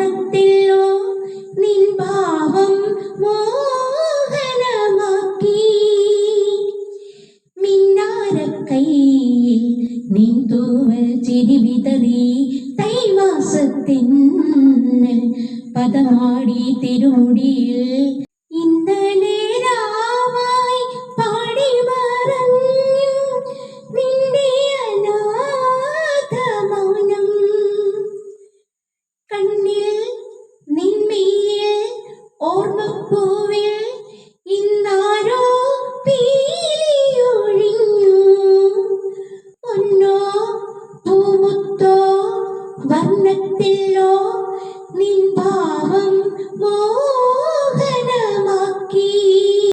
നാണത്തിലോ നിൻ ഭാവം മോഹനമാക്കി മിന്നാരക്കൈയിൽ നിൻ തൂവൽ ചിരി വിതറി തൈമാസത്തിന്നൽ പദമാടി തിരുമുടിയിൽ ഇന്നലെ രാവായി പാടി മറഞ്ഞു നിന്റെ അനാഥമൗനം കണ്ണിൽ നിന്മയിൽ ഓർമ്മപ്പോ